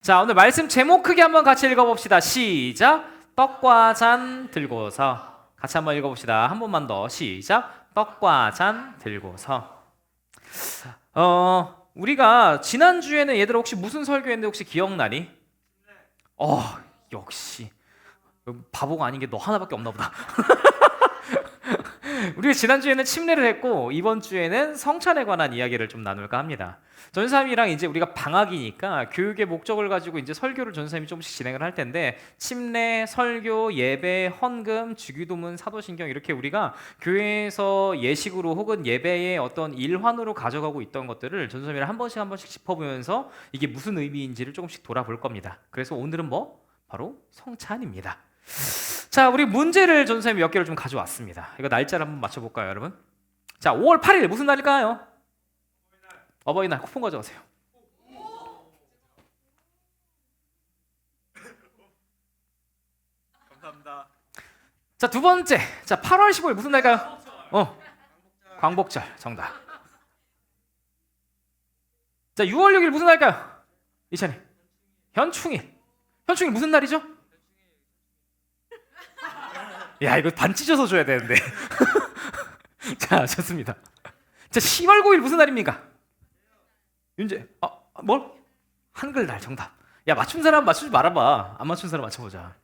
자, 오늘 말씀 제목 크게 한번 같이 읽어봅시다. 시작. 떡과 잔 들고서. 같이 한번 읽어봅시다. 한 번만 더. 시작. 떡과 잔 들고서. 우리가 지난주에는 얘들아 혹시 무슨 설교했는데 혹시 기억나니? 역시 바보가 아닌 게 너 하나밖에 없나 보다. 우리가 지난주에는 침례를 했고 이번 주에는 성찬에 관한 이야기를 좀 나눌까 합니다. 전사님이랑 이제 우리가 방학이니까 교육의 목적을 가지고 이제 설교를 전사님이 조금씩 진행을 할 텐데 침례, 설교, 예배, 헌금, 주기도문, 사도신경 이렇게 우리가 교회에서 예식으로 혹은 예배의 어떤 일환으로 가져가고 있던 것들을 전사님이랑 한 번씩 짚어보면서 이게 무슨 의미인지를 조금씩 돌아볼 겁니다. 그래서 오늘은 바로 성찬입니다. 자, 우리 문제를 전선생님이 몇 개를 좀 가져왔습니다. 이거 날짜를 한번 맞춰볼까요, 여러분? 자, 5월 8일 무슨 날일까요? 어버이날. 쿠폰 가져가세요. 감사합니다. 자, 두 번째. 자, 8월 15일 무슨 날일까요? 광복절. 정답. 자, 6월 6일 무슨 날일까요? 이찬이. 현충일. 현충일 무슨 날이죠? 야, 이거 반 찢어서 줘야 되는데. 자, 좋습니다. 자, 10월 9일 무슨 날입니까? 윤재. 뭘? 한글날. 정답. 야, 맞춘 사람 맞추지 말아봐. 안 맞춘 사람 맞춰보자.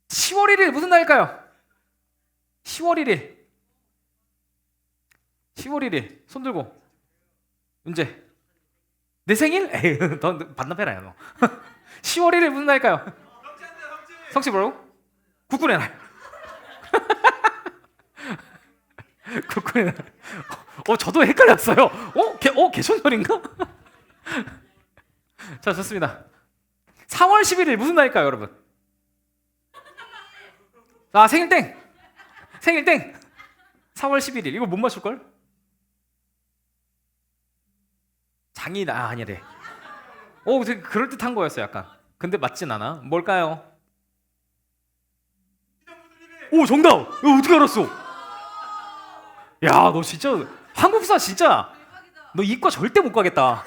10월 1일 무슨 날일까요? 10월 1일. 10월 1일. 손 들고. 윤재. 내 생일? 에이, 너 반납해라, 너. 10월 1일 무슨 날일까요? 성씨 뭐라고? 국군의 날. 국군의 날. 저도 헷갈렸어요. 개천절인가? 자, 좋습니다. 4월 11일 무슨 날일까요, 여러분? 생일 땡. 생일 땡. 4월 11일. 이거 못 맞출걸? 장인 아니래. 되게 그럴듯한 거였어, 약간. 근데 맞진 않아. 뭘까요? 오, 정답! 이거 어떻게 알았어? 야, 너 진짜 한국사 진짜 너 이과 절대 못 가겠다.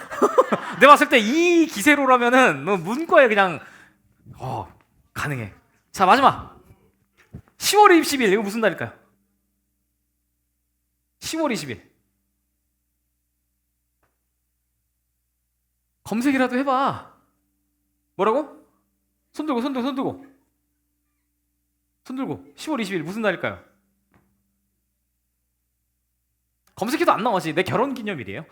내가 봤을 때 이 기세로라면은 너 문과에 그냥 가능해. 자, 마지막 10월 20일 이거 무슨 날일까요? 10월 20일 검색이라도 해봐. 뭐라고? 손 들고 10월 20일 무슨 날일까요? 검색해도 안 나오지. 내 결혼기념일이에요.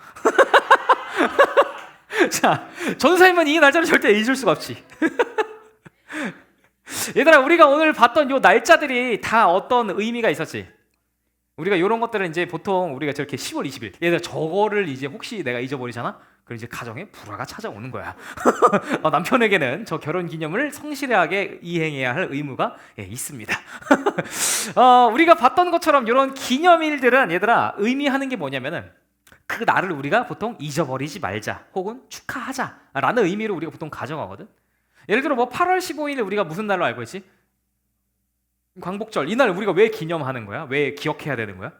자, 전사님은 이 날짜를 절대 잊을 수가 없지. 얘들아, 우리가 오늘 봤던 요 날짜들이 다 어떤 의미가 있었지? 우리가 이런 것들은 이제 보통 우리가 저렇게 10월 20일 얘들아, 저거를 이제 혹시 내가 잊어버리잖아? 그럼 이제 가정에 불화가 찾아오는 거야. 남편에게는 저 결혼 기념을 성실하게 이행해야 할 의무가 있습니다. 우리가 봤던 것처럼 이런 기념일들은 얘들아 의미하는 게 뭐냐면은 그 날을 우리가 보통 잊어버리지 말자 혹은 축하하자라는 의미로 우리가 보통 가져가거든. 예를 들어 8월 15일 우리가 무슨 날로 알고 있지? 광복절. 이날 우리가 왜 기념하는 거야? 왜 기억해야 되는 거야?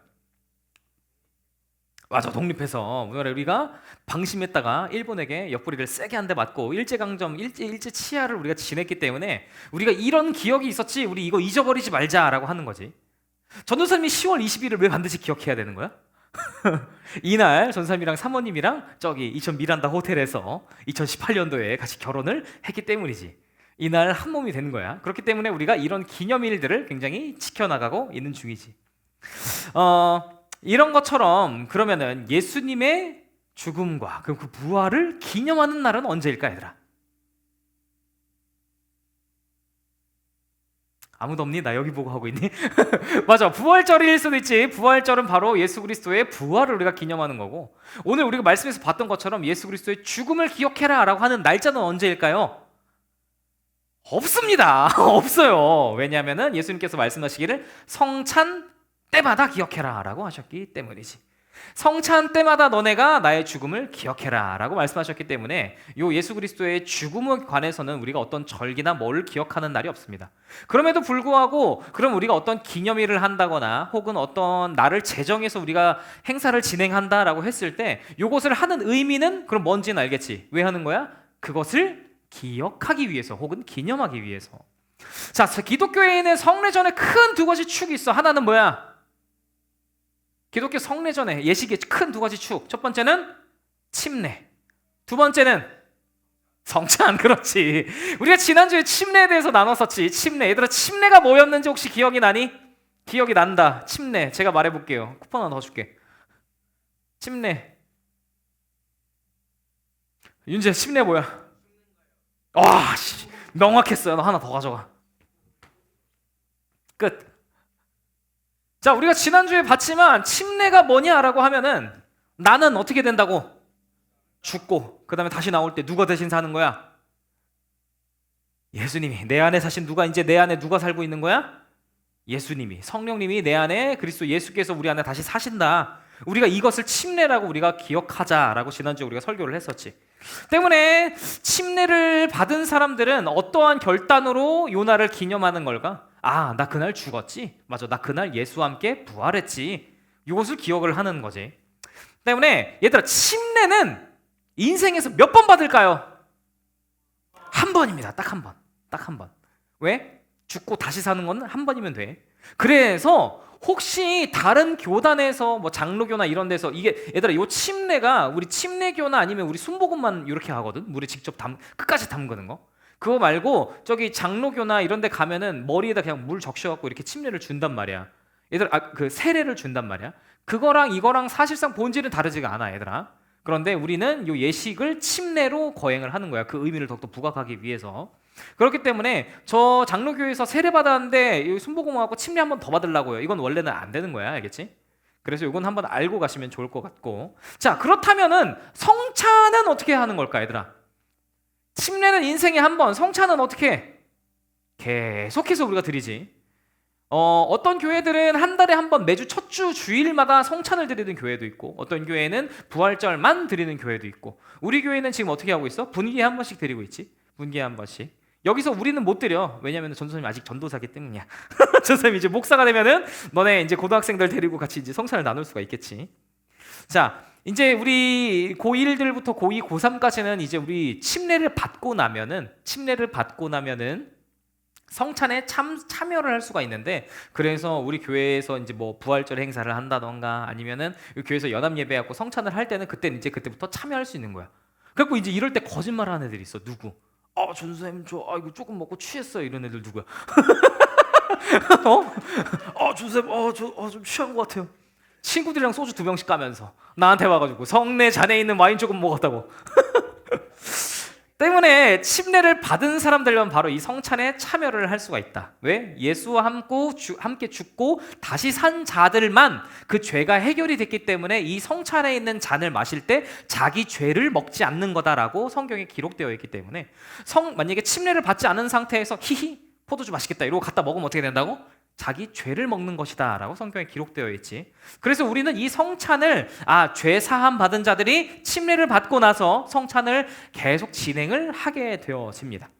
맞아, 독립해서 우리가 방심했다가 일본에게 옆구리를 세게 한 대 맞고 일제강점, 일제 치하를 우리가 지냈기 때문에 우리가 이런 기억이 있었지, 우리 이거 잊어버리지 말자라고 하는 거지. 전도사님이 10월 20일을 왜 반드시 기억해야 되는 거야? 이날 전사님이랑 사모님이랑 저기 이천 미란다 호텔에서 2018년도에 같이 결혼을 했기 때문이지. 이날 한 몸이 되는 거야. 그렇기 때문에 우리가 이런 기념일들을 굉장히 지켜나가고 있는 중이지. 이런 것처럼 그러면은 예수님의 죽음과 그 부활을 기념하는 날은 언제일까, 얘들아? 아무도 없니? 나 여기 보고 하고 있니? 맞아, 부활절일 수도 있지. 부활절은 바로 예수 그리스도의 부활을 우리가 기념하는 거고, 오늘 우리가 말씀에서 봤던 것처럼 예수 그리스도의 죽음을 기억해라 라고 하는 날짜는 언제일까요? 없습니다. 없어요. 왜냐하면 예수님께서 말씀하시기를 성찬 때마다 기억해라 라고 하셨기 때문이지. 성찬 때마다 너네가 나의 죽음을 기억해라 라고 말씀하셨기 때문에 요 예수 그리스도의 죽음에 관해서는 우리가 어떤 절기나 뭘 기억하는 날이 없습니다. 그럼에도 불구하고 그럼 우리가 어떤 기념일을 한다거나 혹은 어떤 날을 제정해서 우리가 행사를 진행한다라고 했을 때 요것을 하는 의미는 그럼 뭔지는 알겠지. 왜 하는 거야? 그것을 기억하기 위해서 혹은 기념하기 위해서. 자, 기독교에는 성례전에 큰 두 가지 축이 있어. 하나는 뭐야? 기독교 성례전에 예식의 큰 두 가지 축. 첫 번째는 침례. 두 번째는 성찬. 그렇지. 우리가 지난주에 침례에 대해서 나눴었지. 침례. 얘들아, 침례가 뭐였는지 혹시 기억이 나니? 기억이 난다. 침례. 제가 말해볼게요. 쿠폰 하나 더 줄게. 침례. 윤재, 침례 뭐야? 와, 명확했어요. 너 하나 더 가져가. 끝. 자, 우리가 지난주에 봤지만 침례가 뭐냐라고 하면은 나는 어떻게 된다고? 죽고 그 다음에 다시 나올 때 누가 대신 사는 거야? 예수님이. 내 안에 사신 누가, 이제 내 안에 누가 살고 있는 거야? 예수님이. 성령님이 내 안에, 그리스도 예수께서 우리 안에 다시 사신다. 우리가 이것을 침례라고 우리가 기억하자라고 지난주에 우리가 설교를 했었지. 때문에 침례를 받은 사람들은 어떠한 결단으로 요나를 기념하는 걸까? 아, 나 그날 죽었지. 맞아, 나 그날 예수와 함께 부활했지. 이것을 기억을 하는 거지. 때문에 얘들아, 침례는 인생에서 몇 번 받을까요? 한 번입니다. 딱 한 번. 딱 한 번. 왜? 죽고 다시 사는 건 한 번이면 돼. 그래서 혹시 다른 교단에서 뭐 장로교나 이런 데서 이게, 얘들아, 요 침례가 우리 침례교나 아니면 우리 순복음만 이렇게 하거든. 물에 직접 끝까지 담그는 거. 그거 말고 저기 장로교나 이런 데 가면은 머리에다 그냥 물 적셔갖고 이렇게 침례를 준단 말이야. 얘들아, 그 세례를 준단 말이야. 그거랑 이거랑 사실상 본질은 다르지가 않아, 얘들아. 그런데 우리는 요 예식을 침례로 거행을 하는 거야. 그 의미를 더욱더 부각하기 위해서. 그렇기 때문에 저 장로교에서 세례 받았는데 순복음하고 침례 한 번 더 받으려고요. 이건 원래는 안 되는 거야, 알겠지? 그래서 이건 한번 알고 가시면 좋을 것 같고. 자, 그렇다면은 성찬은 어떻게 하는 걸까, 얘들아? 침례는 인생에 한 번, 성찬은 어떻게 해? 계속해서 우리가 드리지. 어떤 교회들은 한 달에 한 번 매주 첫 주 주일마다 성찬을 드리는 교회도 있고, 어떤 교회는 부활절만 드리는 교회도 있고, 우리 교회는 지금 어떻게 하고 있어? 분기에 한 번씩 드리고 있지. 분기에 한 번씩. 여기서 우리는 못 드려. 왜냐면 전도사님 아직 전도사기 때문이야. 전도사님 이제 목사가 되면은 너네 이제 고등학생들 데리고 같이 이제 성찬을 나눌 수가 있겠지. 자, 이제 우리 고1들부터 고2, 고3까지는 이제 우리 침례를 받고 나면은 성찬에 참여를 할 수가 있는데, 그래서 우리 교회에서 이제 뭐 부활절 행사를 한다던가 아니면은 교회에서 연합 예배하고 성찬을 할 때는 그때부터 참여할 수 있는 거야. 그래갖고 이제 이럴 때 거짓말하는 애들이 있어. 누구? 전도사님 이거 조금 먹고 취했어요. 이런 애들 누구야? 전도사님 좀 취한 것 같아요. 친구들이랑 소주 2병씩 까면서 나한테 와가지고 성내 잔에 있는 와인 조금 먹었다고. 때문에 침례를 받은 사람들만 바로 이 성찬에 참여를 할 수가 있다. 왜? 예수와 함께 죽고 다시 산 자들만 그 죄가 해결이 됐기 때문에 이 성찬에 있는 잔을 마실 때 자기 죄를 먹지 않는 거다라고 성경에 기록되어 있기 때문에 만약에 침례를 받지 않은 상태에서 히히 포도주 맛있겠다 이러고 갖다 먹으면 어떻게 된다고? 자기 죄를 먹는 것이다 라고 성경에 기록되어 있지. 그래서 우리는 이 성찬을 죄 사함 받은 자들이 침례를 받고 나서 성찬을 계속 진행을 하게 되어집니다.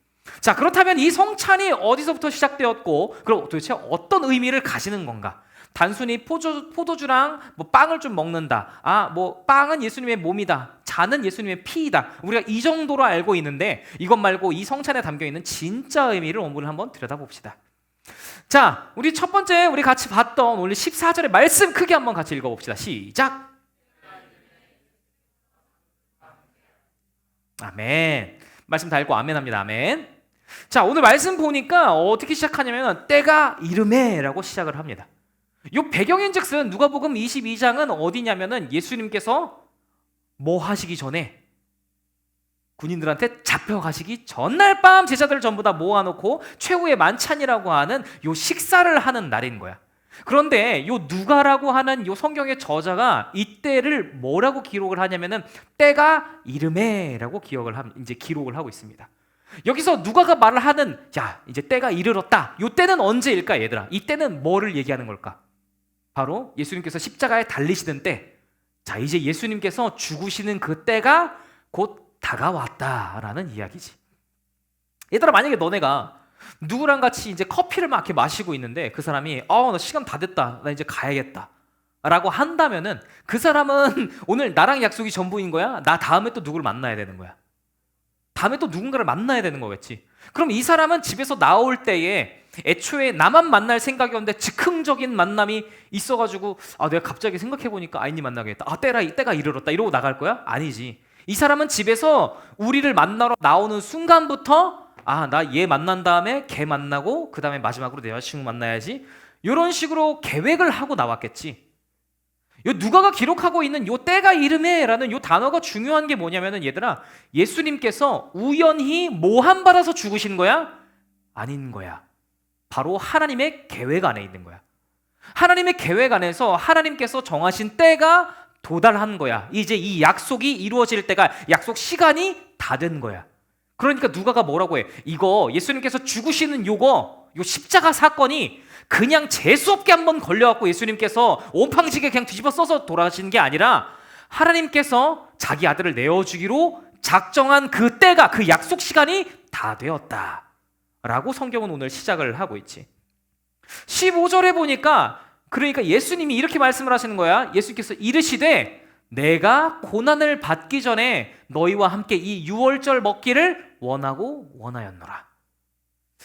자, 그렇다면 이 성찬이 어디서부터 시작되었고 그럼 도대체 어떤 의미를 가지는 건가? 단순히 포도주랑 뭐 빵을 좀 먹는다. 뭐 빵은 예수님의 몸이다. 잔은 예수님의 피이다. 우리가 이 정도로 알고 있는데 이것 말고 이 성찬에 담겨있는 진짜 의미를 오늘 한번 들여다봅시다. 자, 우리 첫 번째 우리 같이 봤던 오늘 14절의 말씀 크게 한번 같이 읽어봅시다. 시작. 아멘. 말씀 다 읽고 아멘 합니다. 아멘. 자, 오늘 말씀 보니까 어떻게 시작하냐면 때가 이르매라고 시작을 합니다. 이 배경인즉슨 누가복음 22장은 어디냐면은 예수님께서 뭐 하시기 전에 군인들한테 잡혀가시기 전날 밤 제자들을 전부 다 모아놓고 최후의 만찬이라고 하는 요 식사를 하는 날인 거야. 그런데 요 누가라고 하는 요 성경의 저자가 이때를 뭐라고 기록을 하냐면은 때가 이르매라고 이제 기록을 하고 있습니다. 여기서 누가가 말을 하는 이제 때가 이르렀다. 요 때는 언제일까, 얘들아? 이 때는 뭐를 얘기하는 걸까? 바로 예수님께서 십자가에 달리시던 때, 자, 이제 예수님께서 죽으시는 그 때가 곧 다가왔다라는 이야기지. 얘들아, 만약에 너네가 누구랑 같이 이제 커피를 막 이렇게 마시고 있는데 그 사람이 나 시간 다 됐다, 나 이제 가야겠다 라고 한다면은 그 사람은 오늘 나랑 약속이 전부인 거야? 나 다음에 또 누구를 만나야 되는 거야? 다음에 또 누군가를 만나야 되는 거겠지. 그럼 이 사람은 집에서 나올 때에 애초에 나만 만날 생각이었는데 즉흥적인 만남이 있어가지고 내가 갑자기 생각해보니까 아이님 만나겠다, 때가 이르렀다 이러고 나갈 거야? 아니지. 이 사람은 집에서 우리를 만나러 나오는 순간부터 나 얘 만난 다음에 걔 만나고 그 다음에 마지막으로 내 여자친구 만나야지, 이런 식으로 계획을 하고 나왔겠지. 요 누가가 기록하고 있는 요 때가 이름에라는 요 단어가 중요한 게 뭐냐면은, 얘들아, 예수님께서 우연히 모함 받아서 죽으신 거야? 아닌 거야. 바로 하나님의 계획 안에 있는 거야. 하나님의 계획 안에서 하나님께서 정하신 때가 도달한 거야. 이제 이 약속이 이루어질 때가, 약속 시간이 다 된 거야. 그러니까 누가가 뭐라고 해? 이거 예수님께서 죽으시는 요 십자가 사건이 그냥 재수없게 한번 걸려갖고 예수님께서 온팡지게 그냥 뒤집어 써서 돌아가시는 게 아니라 하나님께서 자기 아들을 내어주기로 작정한 그 때가, 그 약속 시간이 다 되었다 라고 성경은 오늘 시작을 하고 있지. 15절에 보니까, 그러니까 예수님이 이렇게 말씀을 하시는 거야. 예수님께서 이르시되 내가 고난을 받기 전에 너희와 함께 이 유월절 먹기를 원하였노라.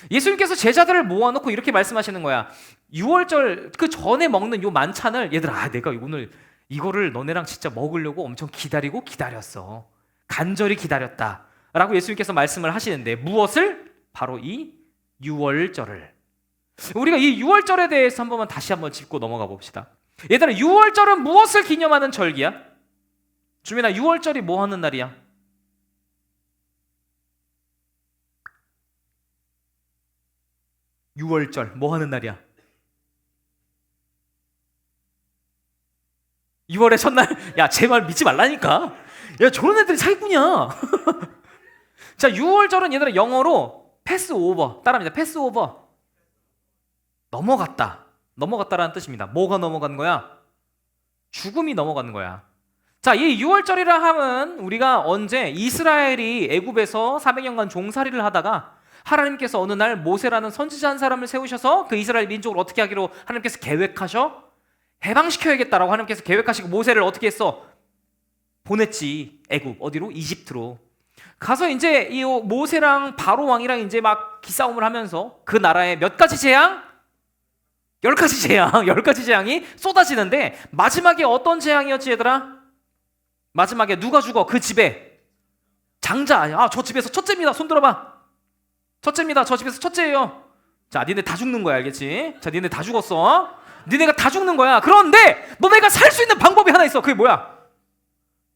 예수님께서 제자들을 모아놓고 이렇게 말씀하시는 거야. 6월절 그 전에 먹는 요 만찬을, 얘들아, 내가 오늘 이거를 너네랑 진짜 먹으려고 엄청 기다렸어. 간절히 기다렸다 라고 예수님께서 말씀을 하시는데, 무엇을? 바로 이 6월절을. 우리가 이 6월절에 대해서 다시 한번 짚고 넘어가 봅시다. 얘들아, 6월절은 무엇을 기념하는 절기야? 주민아, 6월절이 뭐 하는 날이야? 6월절 뭐 하는 날이야? 6월의 첫날. 야, 제 말 믿지 말라니까. 야, 저런 애들이 사기꾼이야. 자, 6월절은 얘들아 영어로 패스오버, 따라합니다. 패스오버. 넘어갔다라는 뜻입니다. 뭐가 넘어간 거야? 죽음이 넘어가는 거야. 자, 이 6월절이라 하면 우리가 언제 이스라엘이 애굽에서 400년간 종살이를 하다가 하나님께서 어느 날 모세라는 선지자 한 사람을 세우셔서 그 이스라엘 민족을 어떻게 하기로 하나님께서 계획하셔? 해방시켜야겠다라고 하나님께서 계획하시고 모세를 어떻게 했어? 보냈지. 애굽 어디로? 이집트로. 가서 이제 이 모세랑 바로 왕이랑 이제 막 기싸움을 하면서 그 나라에 몇 가지 재앙? 10가지 재앙이 쏟아지는데, 마지막에 어떤 재앙이었지 얘들아? 마지막에 누가 죽어? 그 집에 장자. 저 집에서 첫째입니다. 손 들어봐. 첫째입니다. 저 집에서 첫째예요. 자, 니네 다 죽는 거야, 알겠지? 자, 니네 다 죽었어. 니네가 다 죽는 거야. 그런데 너네가 살 수 있는 방법이 하나 있어. 그게 뭐야?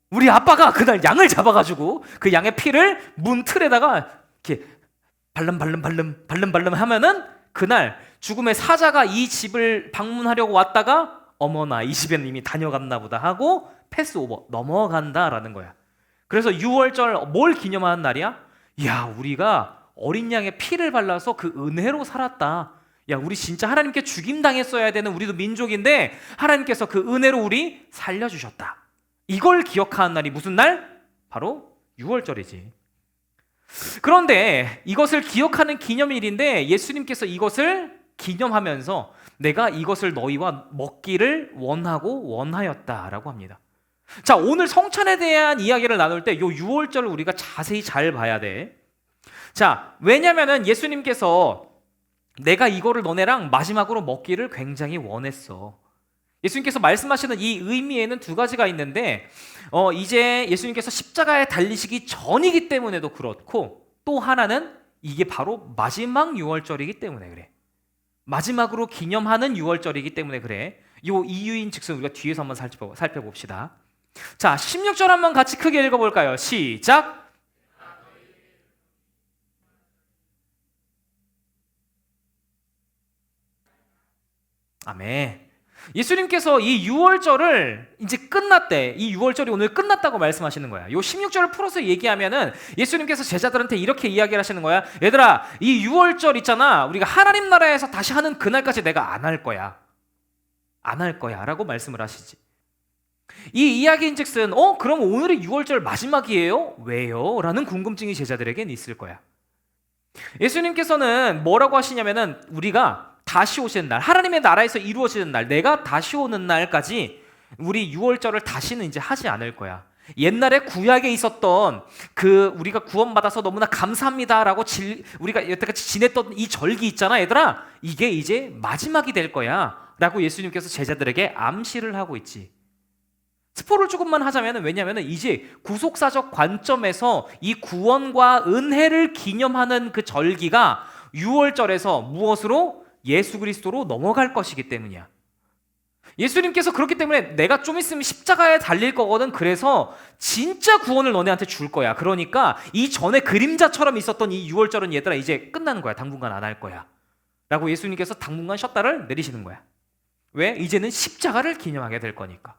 우리 아빠가 그날 양을 잡아가지고 그 양의 피를 문 틀에다가 이렇게 발름 하면은, 그날 죽음의 사자가 이 집을 방문하려고 왔다가 어머나 이 집에는 이미 다녀갔나 보다 하고 패스오버, 넘어간다라는 거야. 그래서 6월절 뭘 기념하는 날이야? 야, 우리가 어린 양의 피를 발라서 그 은혜로 살았다. 야, 우리 진짜 하나님께 죽임당했어야 되는 우리도 민족인데 하나님께서 그 은혜로 우리 살려주셨다. 이걸 기억하는 날이 무슨 날? 바로 6월절이지. 그런데 이것을 기억하는 기념일인데 예수님께서 이것을 기념하면서 내가 이것을 너희와 먹기를 원하였다라고 합니다. 자, 오늘 성찬에 대한 이야기를 나눌 때 이 6월절을 우리가 자세히 잘 봐야 돼. 자, 왜냐면은 예수님께서 내가 이거를 너네랑 마지막으로 먹기를 굉장히 원했어. 예수님께서 말씀하시는 이 의미에는 두 가지가 있는데, 이제 예수님께서 십자가에 달리시기 전이기 때문에도 그렇고, 또 하나는 이게 바로 마지막 6월절이기 때문에 그래. 마지막으로 기념하는 6월절이기 때문에 그래. 이 이유인 즉슨 우리가 뒤에서 한번 살펴봅시다. 자, 16절 한번 같이 크게 읽어볼까요? 시작. 아멘. 예수님께서 이 6월절을 이제 끝났대. 이 6월절이 오늘 끝났다고 말씀하시는 거야. 요 16절을 풀어서 얘기하면은 예수님께서 제자들한테 이렇게 이야기를 하시는 거야. 얘들아, 이 6월절 있잖아. 우리가 하나님 나라에서 다시 하는 그날까지 내가 안 할 거야. 안 할 거야 라고 말씀을 하시지. 이 이야기인즉슨 그럼 오늘이 6월절 마지막이에요? 왜요? 라는 궁금증이 제자들에겐 있을 거야. 예수님께서는 뭐라고 하시냐면은 우리가 다시 오시는 날, 하나님의 나라에서 이루어지는 날, 내가 다시 오는 날까지 우리 6월절을 다시는 이제 하지 않을 거야. 옛날에 구약에 있었던 그 우리가 구원받아서 너무나 감사합니다라고 우리가 여태까지 지냈던 이 절기 있잖아, 얘들아. 이게 이제 마지막이 될 거야 라고 예수님께서 제자들에게 암시를 하고 있지. 스포를 조금만 하자면, 왜냐하면 이제 구속사적 관점에서 이 구원과 은혜를 기념하는 그 절기가 6월절에서 무엇으로? 예수 그리스도로 넘어갈 것이기 때문이야. 예수님께서 그렇기 때문에 내가 좀 있으면 십자가에 달릴 거거든. 그래서 진짜 구원을 너네한테 줄 거야. 그러니까 이 전에 그림자처럼 있었던 이 6월절은 얘들아 이제 끝나는 거야. 당분간 안 할 거야 라고 예수님께서 당분간 쉬었다를 내리시는 거야. 왜? 이제는 십자가를 기념하게 될 거니까.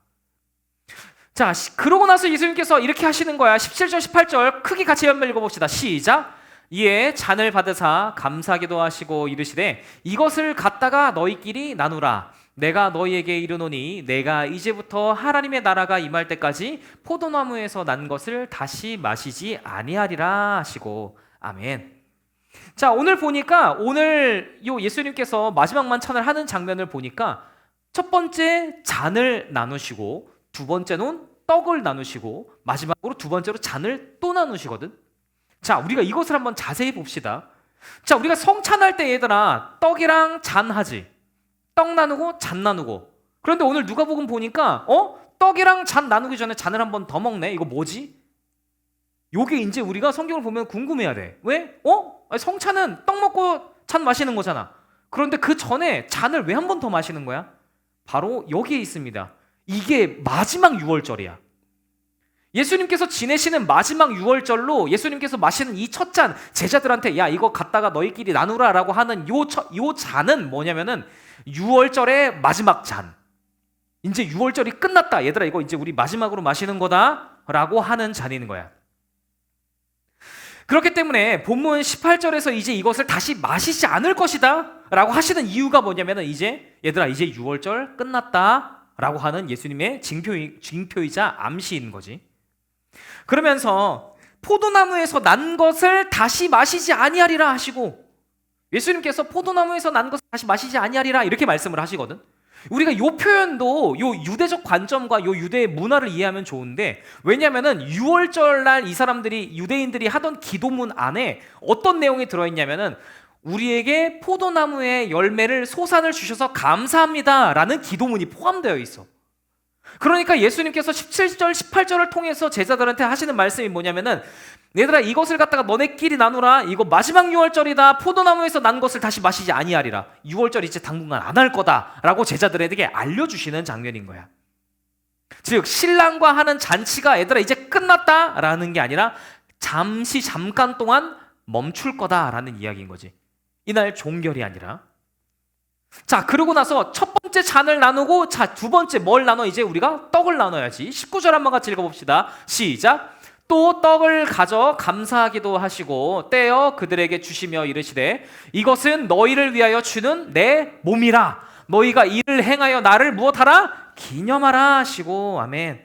자, 그러고 나서 예수님께서 이렇게 하시는 거야. 17절 18절 크게 같이 한번 읽어봅시다. 시작. 이에 잔을 받으사 감사기도 하시고 이르시되 이것을 갖다가 너희끼리 나누라. 내가 너희에게 이르노니 내가 이제부터 하나님의 나라가 임할 때까지 포도나무에서 난 것을 다시 마시지 아니하리라 하시고. 아멘. 자, 오늘 보니까 오늘 요 예수님께서 마지막 만찬을 하는 장면을 보니까 첫 번째 잔을 나누시고, 두 번째는 떡을 나누시고, 마지막으로 두 번째로 잔을 또 나누시거든. 자, 우리가 이것을 한번 자세히 봅시다. 자, 우리가 성찬할 때 얘들아 떡이랑 잔 하지. 떡 나누고 잔 나누고. 그런데 오늘 누가복음 보니까 떡이랑 잔 나누기 전에 잔을 한 번 더 먹네. 이거 뭐지? 요게 이제 우리가 성경을 보면 궁금해야 돼. 왜? 성찬은 떡 먹고 잔 마시는 거잖아. 그런데 그 전에 잔을 왜 한 번 더 마시는 거야? 바로 여기에 있습니다. 이게 마지막 6월절이야. 예수님께서 지내시는 마지막 6월절로 예수님께서 마시는 이 첫 잔, 제자들한테 야 이거 갖다가 너희끼리 나누라 라고 하는 요 잔은 뭐냐면은 6월절의 마지막 잔. 이제 6월절이 끝났다. 얘들아 이거 이제 우리 마지막으로 마시는 거다 라고 하는 잔인 거야. 그렇기 때문에 본문 18절에서 이제 이것을 다시 마시지 않을 것이다 라고 하시는 이유가 뭐냐면은 이제 얘들아 이제 6월절 끝났다 라고 하는 예수님의 징표이자 암시인 거지. 그러면서 포도나무에서 난 것을 다시 마시지 아니하리라 하시고, 예수님께서 포도나무에서 난 것을 다시 마시지 아니하리라 이렇게 말씀을 하시거든. 우리가 요 표현도 요 유대적 관점과 요 유대의 문화를 이해하면 좋은데, 왜냐면은 6월절 날 이 사람들이 유대인들이 하던 기도문 안에 어떤 내용이 들어있냐면은 우리에게 포도나무의 열매를 소산을 주셔서 감사합니다 라는 기도문이 포함되어 있어. 그러니까 예수님께서 17절 18절을 통해서 제자들한테 하시는 말씀이 뭐냐면은 얘들아 이것을 갖다가 너네끼리 나누라. 이거 마지막 6월절이다. 포도나무에서 난 것을 다시 마시지 아니하리라. 6월절 이제 당분간 안 할 거다 라고 제자들에게 알려주시는 장면인 거야. 즉 신랑과 하는 잔치가 얘들아 이제 끝났다 라는 게 아니라 잠깐 동안 멈출 거다 라는 이야기인 거지. 이날 종결이 아니라. 자, 그러고 나서 첫 번째 잔을 나누고, 자, 두 번째 뭘 나눠? 이제 우리가 떡을 나눠야지. 19절 한번 같이 읽어봅시다. 시작. 또 떡을 가져 감사하기도 하시고 떼어 그들에게 주시며 이르시되 이것은 너희를 위하여 주는 내 몸이라. 너희가 이를 행하여 나를 무엇하라? 기념하라 하시고. 아멘.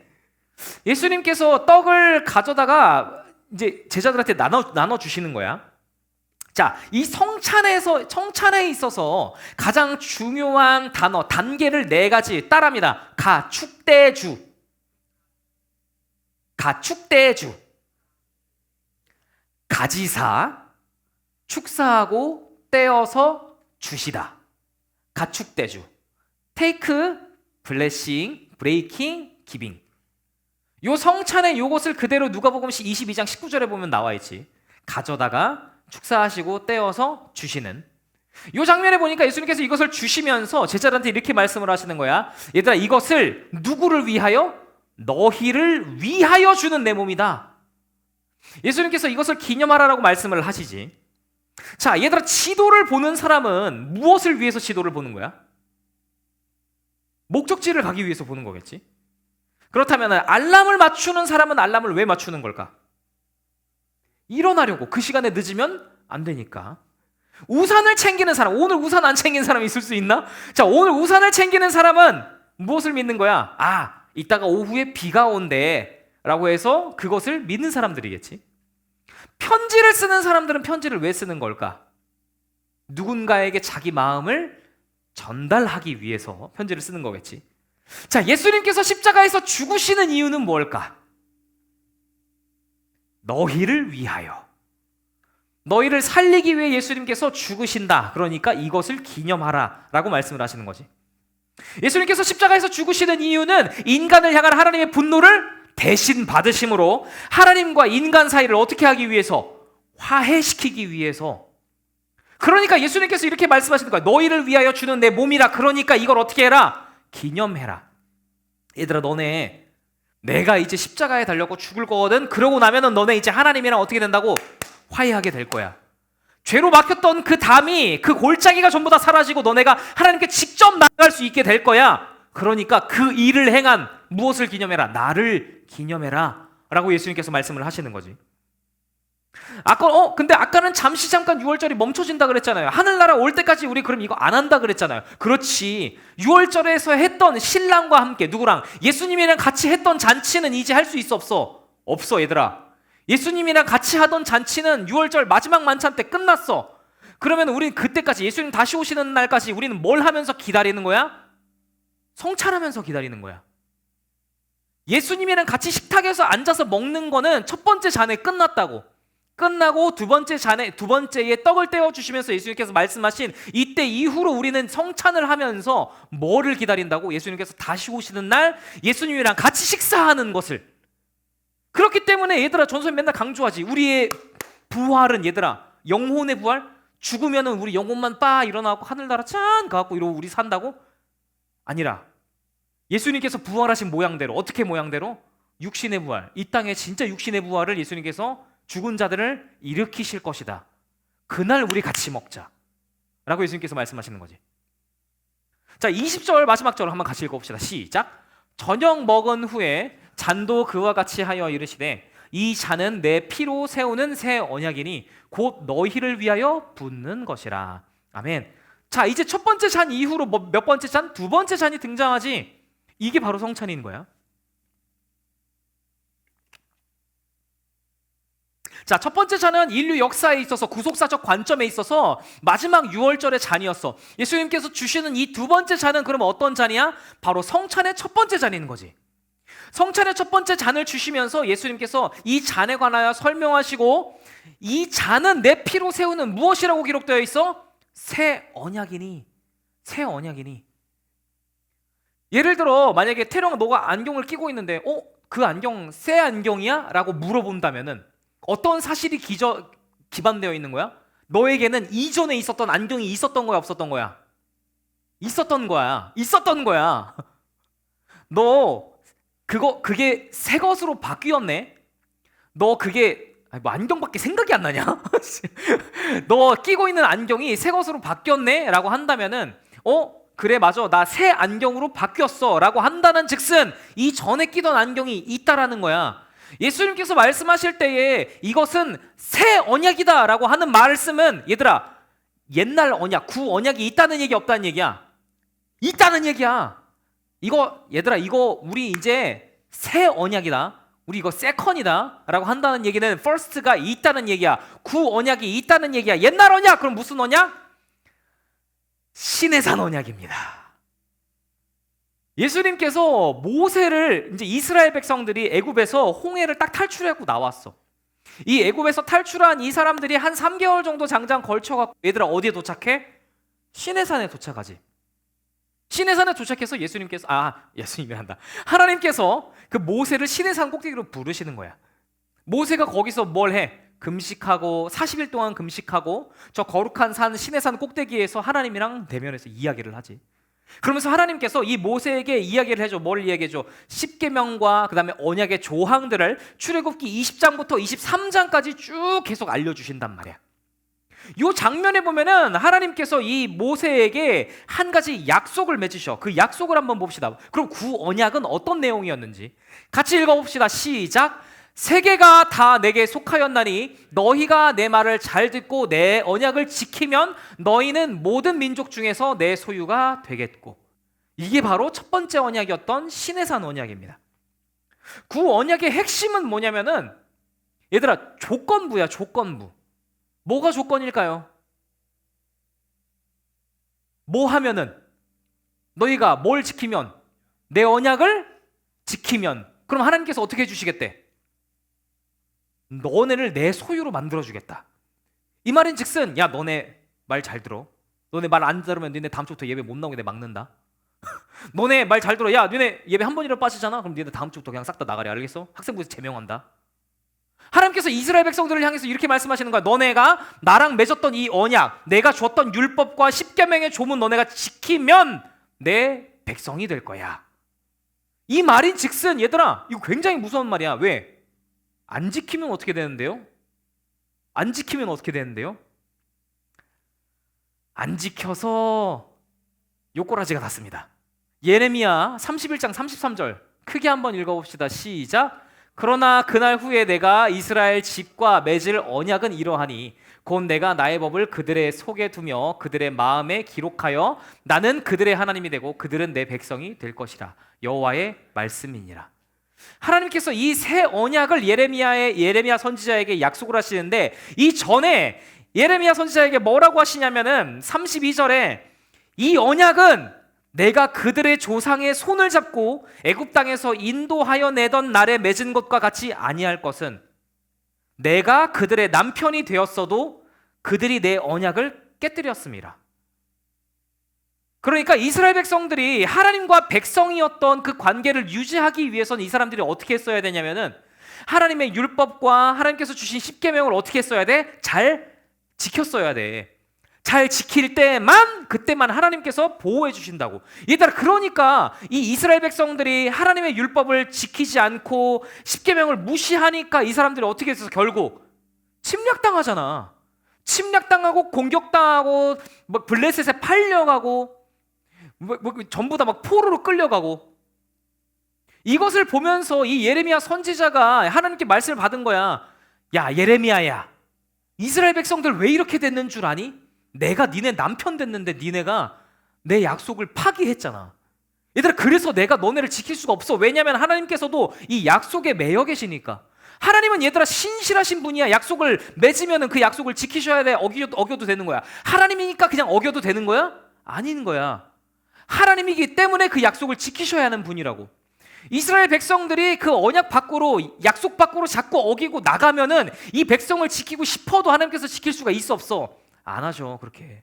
예수님께서 떡을 가져다가 이제 제자들한테 나눠 주시는 거야. 자, 이 성찬에 있어서 가장 중요한 단계를 네 가지 따라합니다. 가축대주, 가지사, 축사하고 떼어서 주시다. 가축대주. 테이크, 블레싱, 브레이킹, 기빙. 요 성찬의 요것을 그대로 누가복음 22장 19절에 보면 나와 있지. 가져다가 축사하시고 떼어서 주시는 이 장면에 보니까 예수님께서 이것을 주시면서 제자들한테 이렇게 말씀을 하시는 거야. 얘들아 이것을 누구를 위하여? 너희를 위하여 주는 내 몸이다. 예수님께서 이것을 기념하라라고 말씀을 하시지. 자, 얘들아 지도를 보는 사람은 무엇을 위해서 지도를 보는 거야? 목적지를 가기 위해서 보는 거겠지. 그렇다면 알람을 맞추는 사람은 알람을 왜 맞추는 걸까? 일어나려고. 그 시간에 늦으면 안 되니까. 우산을 챙기는 사람, 오늘 우산 안 챙긴 사람이 있을 수 있나? 자, 오늘 우산을 챙기는 사람은 무엇을 믿는 거야? 이따가 오후에 비가 온대 라고 해서 그것을 믿는 사람들이겠지. 편지를 쓰는 사람들은 편지를 왜 쓰는 걸까? 누군가에게 자기 마음을 전달하기 위해서 편지를 쓰는 거겠지. 자, 예수님께서 십자가에서 죽으시는 이유는 뭘까? 너희를 위하여. 너희를 살리기 위해 예수님께서 죽으신다. 그러니까 이것을 기념하라 라고 말씀을 하시는 거지. 예수님께서 십자가에서 죽으시는 이유는 인간을 향한 하나님의 분노를 대신 받으심으로 하나님과 인간 사이를 어떻게 하기 위해서? 화해시키기 위해서. 그러니까 예수님께서 이렇게 말씀하시는 거야. 너희를 위하여 주는 내 몸이라. 그러니까 이걸 어떻게 해라? 기념해라. 얘들아, 너네 내가 이제 십자가에 달려고 죽을 거거든. 그러고 나면은 너네 이제 하나님이랑 어떻게 된다고? 화해하게 될 거야. 죄로 막혔던 그 담이, 그 골짜기가 전부 다 사라지고 너네가 하나님께 직접 나아갈 수 있게 될 거야. 그러니까 그 일을 행한 무엇을 기념해라? 나를 기념해라 라고 예수님께서 말씀을 하시는 거지. 근데 아까는 잠깐 6월절이 멈춰진다 그랬잖아요. 하늘나라 올 때까지 우리 그럼 이거 안 한다 그랬잖아요. 그렇지. 6월절에서 했던 신랑과 함께 누구랑? 예수님이랑 같이 했던 잔치는 이제 할 수 있어 없어? 없어 얘들아. 예수님이랑 같이 하던 잔치는 6월절 마지막 만찬 때 끝났어. 그러면 우리는 그때까지 예수님 다시 오시는 날까지 우리는 뭘 하면서 기다리는 거야? 성찬하면서 기다리는 거야. 예수님이랑 같이 식탁에서 앉아서 먹는 거는 첫 번째 잔에 끝났다고. 끝나고 두 번째에 떡을 떼어 주시면서 예수님께서 말씀하신 이때 이후로 우리는 성찬을 하면서 뭐를 기다린다고? 예수님께서 다시 오시는 날 예수님이랑 같이 식사하는 것을. 그렇기 때문에 얘들아, 전선 맨날 강조하지. 우리의 부활은 얘들아, 영혼의 부활? 죽으면은 우리 영혼만 빠 일어나고 하늘나라 짠 가고 이러고 우리 산다고? 아니라 예수님께서 부활하신 모양대로, 어떻게 모양대로? 육신의 부활. 이 땅에 진짜 육신의 부활을 예수님께서 죽은 자들을 일으키실 것이다. 그날 우리 같이 먹자 라고 예수님께서 말씀하시는 거지. 자, 20절 마지막 절을 한번 같이 읽어봅시다. 시작. 저녁 먹은 후에 잔도 그와 같이 하여 이르시되 이 잔은 내 피로 세우는 새 언약이니 곧 너희를 위하여 붓는 것이라. 아멘. 자, 이제 첫 번째 잔 이후로 몇 번째 잔? 두 번째 잔이 등장하지. 이게 바로 성찬인 거야. 자, 첫 번째 잔은 인류 역사에 있어서 구속사적 관점에 있어서 마지막 6월절의 잔이었어. 예수님께서 주시는 이 두 번째 잔은 그럼 어떤 잔이야? 바로 성찬의 첫 번째 잔인 거지. 성찬의 첫 번째 잔을 주시면서 예수님께서 이 잔에 관하여 설명하시고 이 잔은 내 피로 세우는 무엇이라고 기록되어 있어? 새 언약이니. 새 언약이니. 예를 들어 만약에 태령아 너가 안경을 끼고 있는데 그 안경 새 안경이야? 라고 물어본다면은 어떤 사실이 기반되어 있는 거야? 너에게는 이전에 있었던 안경이 있었던 거야, 없었던 거야? 있었던 거야. 있었던 거야. 그게 새 것으로 바뀌었네? 너 그게 뭐 안경밖에 생각이 안 나냐? 너 끼고 있는 안경이 새 것으로 바뀌었네? 라고 한다면은 그래 맞아 나 새 안경으로 바뀌었어 라고 한다는 즉슨 이 전에 끼던 안경이 있다라는 거야. 예수님께서 말씀하실 때에 이것은 새 언약이다 라고 하는 말씀은 얘들아 옛날 언약, 구 언약이 있다는 얘기 없다는 얘기야. 있다는 얘기야. 얘들아 이거 우리 이제 새 언약이다. 우리 이거 세컨이다 라고 한다는 얘기는 first가 있다는 얘기야. 구 언약이 있다는 얘기야. 옛날 언약 그럼 무슨 언약? 시내산 언약입니다. 예수님께서 모세를 이제 이스라엘 백성들이 애굽에서 홍해를 딱 탈출하고 나왔어. 이 애굽에서 탈출한 이 사람들이 한 3개월 정도 장장 걸쳐갖고 얘들아 어디에 도착해? 시내산에 도착하지. 시내산에 도착해서 예수님이란다. 하나님께서 그 모세를 시내산 꼭대기로 부르시는 거야. 모세가 거기서 뭘 해? 금식하고 40일 동안 금식하고 저 거룩한 산 시내산 꼭대기에서 하나님이랑 대면해서 이야기를 하지. 그러면서 하나님께서 이 모세에게 이야기를 해줘. 뭘 이야기해줘? 십계명과 그 다음에 언약의 조항들을 출애굽기 20장부터 23장까지 쭉 계속 알려주신단 말이야. 이 장면에 보면은 하나님께서 이 모세에게 한 가지 약속을 맺으셔. 그 약속을 한번 봅시다. 그럼 구 언약은 어떤 내용이었는지 같이 읽어봅시다. 시작. 세계가 다 내게 속하였나니 너희가 내 말을 잘 듣고 내 언약을 지키면 너희는 모든 민족 중에서 내 소유가 되겠고. 이게 바로 첫 번째 언약이었던 시내산 언약입니다. 그 언약의 핵심은 뭐냐면은 얘들아, 조건부야, 조건부. 뭐가 조건일까요? 뭐 하면은, 너희가 뭘 지키면, 내 언약을 지키면, 그럼 하나님께서 어떻게 해주시겠대? 너네를 내 소유로 만들어주겠다. 이 말인 즉슨, 야, 너네 말 잘 들어. 너네 말 안 들으면 너네 다음 주부터 예배 못 나오게 내 막는다. 너네 말 잘 들어. 야, 너네 예배 한 번이라도 빠지잖아. 그럼 너네 다음 주부터 그냥 싹 다 나가래. 알겠어? 학생부에서 제명한다. 하나님께서 이스라엘 백성들을 향해서 이렇게 말씀하시는 거야. 너네가 나랑 맺었던 이 언약, 내가 줬던 율법과 십계명의 조문 너네가 지키면 내 백성이 될 거야. 이 말인 즉슨 얘들아, 이거 굉장히 무서운 말이야. 왜? 안 지키면 어떻게 되는데요? 안 지키면 어떻게 되는데요? 안 지켜서 요꼬라지가 났습니다. 예레미야 31장 33절 크게 한번 읽어봅시다. 시작. 그러나 그날 후에 내가 이스라엘 집과 맺을 언약은 이러하니 곧 내가 나의 법을 그들의 속에 두며 그들의 마음에 기록하여 나는 그들의 하나님이 되고 그들은 내 백성이 될 것이라. 여호와의 말씀이니라. 하나님께서 이 새 언약을 예레미야 선지자에게 약속을 하시는데, 이 전에 예레미야 선지자에게 뭐라고 하시냐면은 32절에 이 언약은 내가 그들의 조상의 손을 잡고 애굽 땅에서 인도하여 내던 날에 맺은 것과 같이 아니할 것은 내가 그들의 남편이 되었어도 그들이 내 언약을 깨뜨렸습니다. 그러니까 이스라엘 백성들이 하나님과 백성이었던 그 관계를 유지하기 위해서는 이 사람들이 어떻게 했어야 되냐면은 하나님의 율법과 하나님께서 주신 십계명을 어떻게 했어야 돼? 잘 지켰어야 돼. 잘 지킬 때만, 그때만 하나님께서 보호해 주신다고. 얘들아, 그러니까 이 이스라엘 백성들이 하나님의 율법을 지키지 않고 십계명을 무시하니까 이 사람들이 어떻게 했어? 결국 침략당하잖아. 침략당하고 공격당하고 뭐 블레셋에 팔려가고 전부 다 막 포로로 끌려가고. 이것을 보면서 이 예레미야 선지자가 하나님께 말씀을 받은 거야. 야, 예레미야야, 이스라엘 백성들 왜 이렇게 됐는 줄 아니? 내가 니네 남편 됐는데 니네가 내 약속을 파기했잖아. 얘들아, 그래서 내가 너네를 지킬 수가 없어. 왜냐하면 하나님께서도 이 약속에 매여 계시니까. 하나님은 얘들아 신실하신 분이야. 약속을 맺으면 그 약속을 지키셔야 돼. 어겨도 되는 거야. 하나님이니까 그냥 어겨도 되는 거야? 아닌 거야. 하나님이기 때문에 그 약속을 지키셔야 하는 분이라고. 이스라엘 백성들이 그 언약 밖으로, 약속 밖으로 자꾸 어기고 나가면은 이 백성을 지키고 싶어도 하나님께서 지킬 수가 있어 없어? 안 하죠, 그렇게.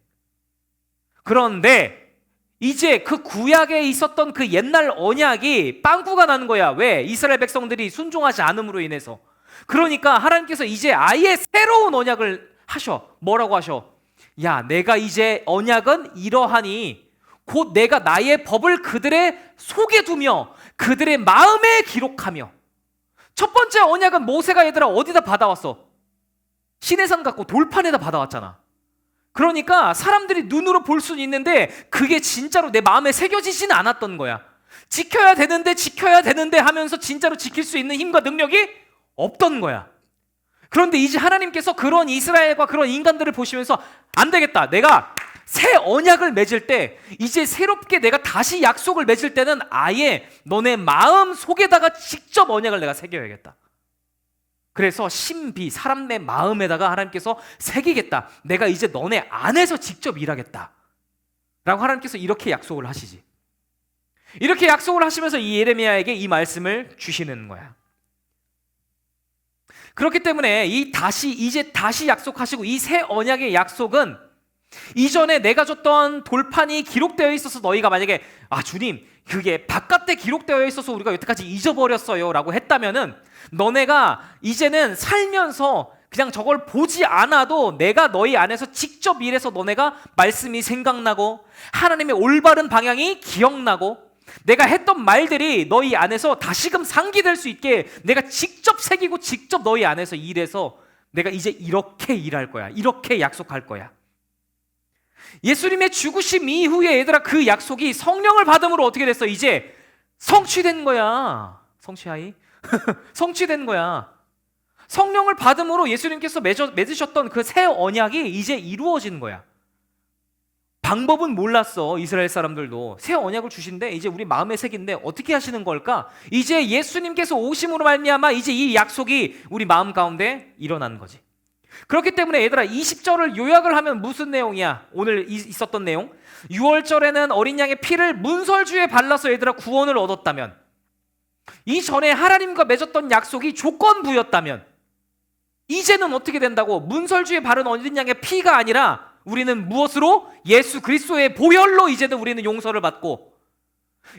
그런데 이제 그 구약에 있었던 그 옛날 언약이 빵꾸가 나는 거야. 왜? 이스라엘 백성들이 순종하지 않음으로 인해서. 그러니까 하나님께서 이제 아예 새로운 언약을 하셔. 뭐라고 하셔? 야, 내가 이제 언약은 이러하니 곧 내가 나의 법을 그들의 속에 두며 그들의 마음에 기록하며. 첫 번째 언약은 모세가 얘들아 어디다 받아왔어? 시내산 갖고 돌판에다 받아왔잖아. 그러니까 사람들이 눈으로 볼 수는 있는데 그게 진짜로 내 마음에 새겨지지는 않았던 거야. 지켜야 되는데 하면서 진짜로 지킬 수 있는 힘과 능력이 없던 거야. 그런데 이제 하나님께서 그런 이스라엘과 그런 인간들을 보시면서 안 되겠다. 내가 새 언약을 맺을 때, 이제 새롭게 내가 다시 약속을 맺을 때는 아예 너네 마음 속에다가 직접 언약을 내가 새겨야겠다. 그래서 신비, 사람 내 마음에다가 하나님께서 새기겠다. 내가 이제 너네 안에서 직접 일하겠다 라고 하나님께서 이렇게 약속을 하시지. 이렇게 약속을 하시면서 이 예레미야에게 이 말씀을 주시는 거야. 그렇기 때문에 이제 다시 약속하시고 이 새 언약의 약속은 이전에 내가 줬던 돌판이 기록되어 있어서 너희가 만약에 주님 그게 바깥에 기록되어 있어서 우리가 여태까지 잊어버렸어요 라고 했다면은 너네가 이제는 살면서 그냥 저걸 보지 않아도 내가 너희 안에서 직접 일해서 너네가 말씀이 생각나고 하나님의 올바른 방향이 기억나고 내가 했던 말들이 너희 안에서 다시금 상기될 수 있게 내가 직접 새기고 직접 너희 안에서 일해서 내가 이제 이렇게 일할 거야. 이렇게 약속할 거야. 예수님의 죽으심 이후에 얘들아 그 약속이 성령을 받음으로 어떻게 됐어? 이제 성취된 거야. 성취하이? 성취된 거야. 성령을 받음으로 예수님께서 맺으셨던 그 새 언약이 이제 이루어진 거야. 방법은 몰랐어. 이스라엘 사람들도 새 언약을 주신데 이제 우리 마음에 새긴데 어떻게 하시는 걸까? 이제 예수님께서 오심으로 말미암아 이제 이 약속이 우리 마음 가운데 일어난 거지. 그렇기 때문에 얘들아, 20절을 요약을 하면 무슨 내용이야? 오늘 있었던 내용, 6월절에는 어린 양의 피를 문설주에 발라서 얘들아 구원을 얻었다면, 이전에 하나님과 맺었던 약속이 조건부였다면, 이제는 어떻게 된다고? 문설주에 바른 어린 양의 피가 아니라 우리는 무엇으로? 예수 그리스도의 보혈로 이제는 우리는 용서를 받고,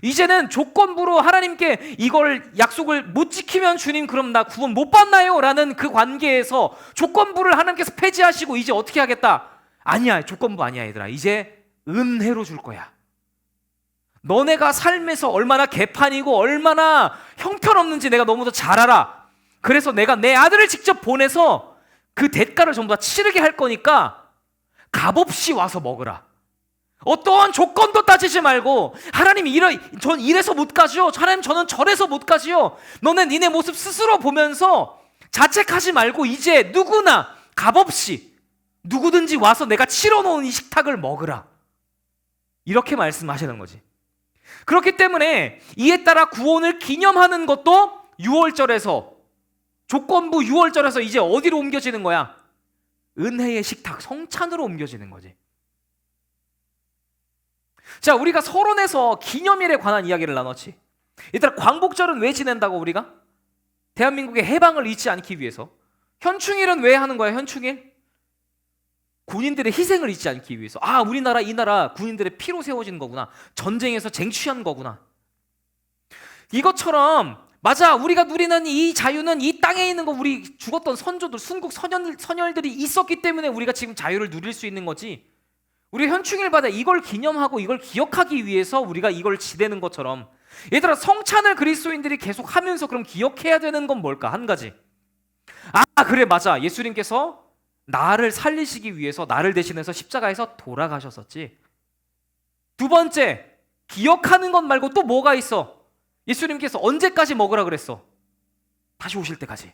이제는 조건부로 하나님께 이걸 약속을 못 지키면 주님 그럼 나 구원 못 받나요? 라는 그 관계에서 조건부를 하나님께서 폐지하시고 이제 어떻게 하겠다? 아니야, 조건부 아니야 얘들아. 이제 은혜로 줄 거야. 너네가 삶에서 얼마나 개판이고 얼마나 형편없는지 내가 너무도 잘 알아. 그래서 내가 내 아들을 직접 보내서 그 대가를 전부 다 치르게 할 거니까 값없이 와서 먹으라. 어떠한 조건도 따지지 말고, 하나님 전 이래서 못 가지요. 하나님 저는 저래서 못 가지요. 너네 니네 모습 스스로 보면서 자책하지 말고 이제 누구나 값없이 누구든지 와서 내가 치러놓은 이 식탁을 먹으라. 이렇게 말씀하시는 거지. 그렇기 때문에 이에 따라 구원을 기념하는 것도 6월절에서, 조건부 6월절에서 이제 어디로 옮겨지는 거야? 은혜의 식탁, 성찬으로 옮겨지는 거지. 자, 우리가 서론에서 기념일에 관한 이야기를 나눴지. 얘들아, 광복절은 왜 지낸다고? 우리가 대한민국의 해방을 잊지 않기 위해서. 현충일은 왜 하는 거야? 현충일? 군인들의 희생을 잊지 않기 위해서. 아, 우리나라 이 나라 군인들의 피로 세워진 거구나. 전쟁에서 쟁취한 거구나. 이것처럼 맞아, 우리가 누리는 이 자유는 이 땅에 있는 거, 우리 죽었던 선조들, 순국 선열들이 있었기 때문에 우리가 지금 자유를 누릴 수 있는 거지. 우리 현충일마다 이걸 기념하고 이걸 기억하기 위해서 우리가 이걸 지내는 것처럼, 얘들아, 성찬을 그리스도인들이 계속 하면서 그럼 기억해야 되는 건 뭘까? 한 가지. 아, 그래, 맞아. 예수님께서 나를 살리시기 위해서 나를 대신해서 십자가에서 돌아가셨었지. 두 번째, 기억하는 것 말고 또 뭐가 있어? 예수님께서 언제까지 먹으라 그랬어? 다시 오실 때까지.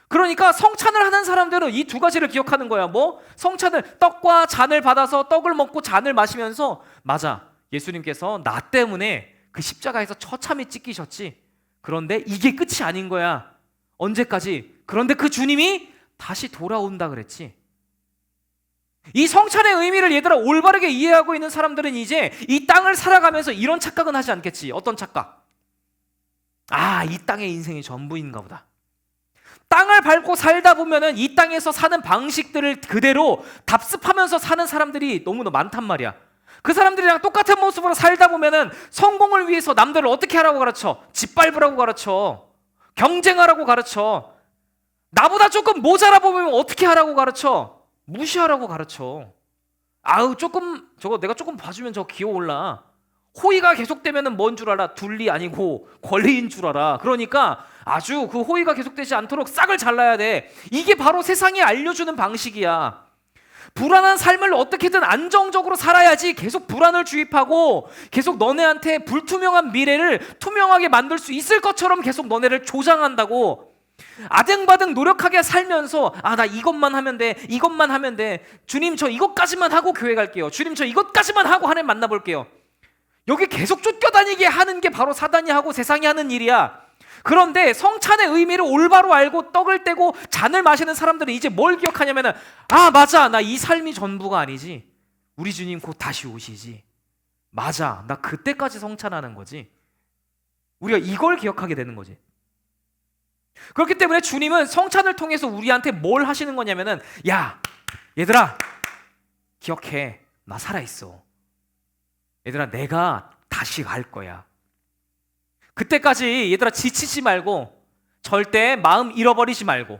그러니까 성찬을 하는 사람들은 이 두 가지를 기억하는 거야. 뭐? 성찬을, 떡과 잔을 받아서 떡을 먹고 잔을 마시면서, 맞아, 예수님께서 나 때문에 그 십자가에서 처참히 찢기셨지. 그런데 이게 끝이 아닌 거야. 언제까지? 그런데 그 주님이 다시 돌아온다 그랬지. 이 성찬의 의미를 얘들아 올바르게 이해하고 있는 사람들은 이제 이 땅을 살아가면서 이런 착각은 하지 않겠지. 어떤 착각? 아, 이 땅의 인생이 전부인가 보다. 땅을 밟고 살다 보면은 이 땅에서 사는 방식들을 그대로 답습하면서 사는 사람들이 너무나 많단 말이야. 그 사람들이랑 똑같은 모습으로 살다 보면은 성공을 위해서 남들을 어떻게 하라고 가르쳐? 짓밟으라고 가르쳐. 경쟁하라고 가르쳐. 나보다 조금 모자라 보면 어떻게 하라고 가르쳐? 무시하라고 가르쳐. 아우, 저거 내가 조금 봐주면 저거 기어올라. 호의가 계속되면은 뭔 줄 알아? 둘리 아니고 권리인 줄 알아. 그러니까 아주 그 호의가 계속되지 않도록 싹을 잘라야 돼. 이게 바로 세상이 알려주는 방식이야. 불안한 삶을 어떻게든 안정적으로 살아야지 계속 불안을 주입하고 계속 너네한테 불투명한 미래를 투명하게 만들 수 있을 것처럼 계속 너네를 조장한다고. 아등바등 노력하게 살면서, 아, 나 이것만 하면 돼, 이것만 하면 돼. 주님, 저 이것까지만 하고 교회 갈게요. 주님, 저 이것까지만 하고 하나님 만나볼게요. 여기 계속 쫓겨다니게 하는 게 바로 사단이 하고 세상이 하는 일이야. 그런데 성찬의 의미를 올바로 알고 떡을 떼고 잔을 마시는 사람들은 이제 뭘 기억하냐면은, 아, 맞아, 나 이 삶이 전부가 아니지. 우리 주님 곧 다시 오시지. 맞아, 나 그때까지 성찬하는 거지. 우리가 이걸 기억하게 되는 거지. 그렇기 때문에 주님은 성찬을 통해서 우리한테 뭘 하시는 거냐면은, 야, 얘들아, 기억해, 나 살아있어. 얘들아, 내가 다시 갈 거야. 그때까지 얘들아 지치지 말고, 절대 마음 잃어버리지 말고,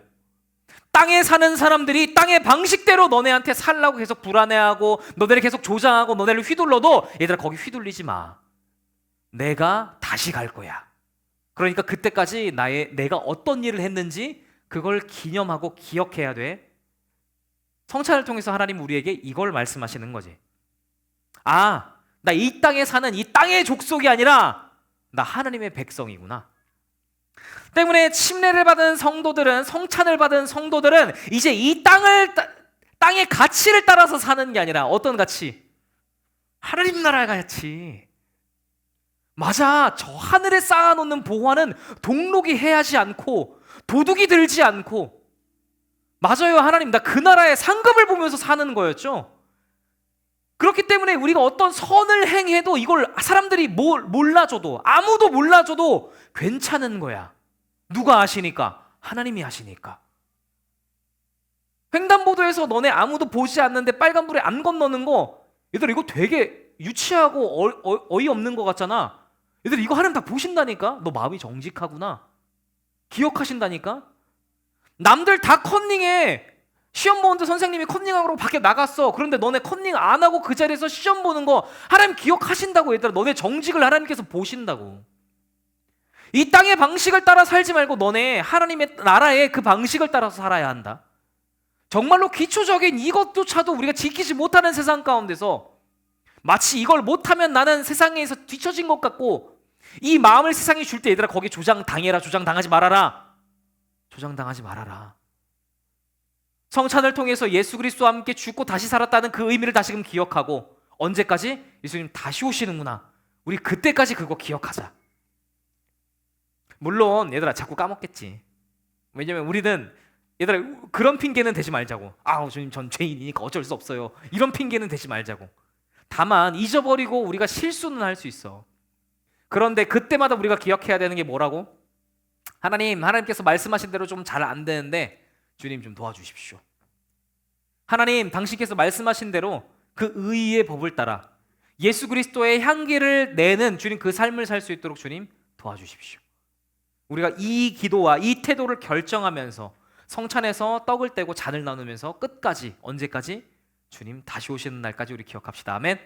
땅에 사는 사람들이 땅의 방식대로 너네한테 살라고 계속 불안해하고 너네를 계속 조장하고 너네를 휘둘러도, 얘들아, 거기 휘둘리지 마. 내가 다시 갈 거야. 그러니까 그때까지 내가 어떤 일을 했는지 그걸 기념하고 기억해야 돼. 성찬을 통해서 하나님 우리에게 이걸 말씀하시는 거지. 아, 나 이 땅에 사는 이 땅의 족속이 아니라 나 하나님의 백성이구나. 때문에 침례를 받은 성도들은, 성찬을 받은 성도들은 이제 이 땅을 땅의 가치를 따라서 사는 게 아니라 어떤 가치? 하나님 나라의 가치. 맞아. 저 하늘에 쌓아놓는 보화는 동록이 해하지 않고 도둑이 들지 않고, 맞아요. 하나님, 나 그 나라의 상급을 보면서 사는 거였죠. 그렇기 때문에 우리가 어떤 선을 행해도 이걸 사람들이 몰라줘도, 아무도 몰라줘도 괜찮은 거야. 누가 아시니까? 하나님이 아시니까. 횡단보도에서 너네 아무도 보지 않는데 빨간불에 안 건너는 거, 얘들 이거 되게 유치하고 어이없는 것 같잖아. 얘들 이거 하나님 다 보신다니까? 너 마음이 정직하구나. 기억하신다니까? 남들 다 컨닝해. 시험 보는데 선생님이 컨닝하고 밖에 나갔어. 그런데 너네 컨닝 안 하고 그 자리에서 시험 보는 거 하나님 기억하신다고. 얘들아, 너네 정직을 하나님께서 보신다고. 이 땅의 방식을 따라 살지 말고 너네 하나님의 나라의 그 방식을 따라서 살아야 한다. 정말로 기초적인 이것조차도 우리가 지키지 못하는 세상 가운데서 마치 이걸 못하면 나는 세상에서 뒤처진 것 같고, 이 마음을 세상이 줄 때 얘들아, 거기 조장당해라. 조장당하지 말아라. 조장당하지 말아라. 성찬을 통해서 예수 그리스도와 함께 죽고 다시 살았다는 그 의미를 다시금 기억하고, 언제까지? 예수님 다시 오시는구나. 우리 그때까지 그거 기억하자. 물론 얘들아 자꾸 까먹겠지. 왜냐면 우리는, 얘들아, 그런 핑계는 대지 말자고. 주님 전 죄인이니까 어쩔 수 없어요. 이런 핑계는 대지 말자고. 다만 잊어버리고 우리가 실수는 할 수 있어. 그런데 그때마다 우리가 기억해야 되는 게 뭐라고? 하나님께서 말씀하신 대로 좀 잘 안 되는데 주님 좀 도와주십시오. 하나님, 당신께서 말씀하신 대로 그 의의 법을 따라 예수 그리스도의 향기를 내는 주님 그 삶을 살 수 있도록 주님 도와주십시오. 우리가 이 기도와 이 태도를 결정하면서 성찬에서 떡을 떼고 잔을 나누면서 끝까지, 언제까지? 주님 다시 오시는 날까지 우리 기억합시다. 아멘.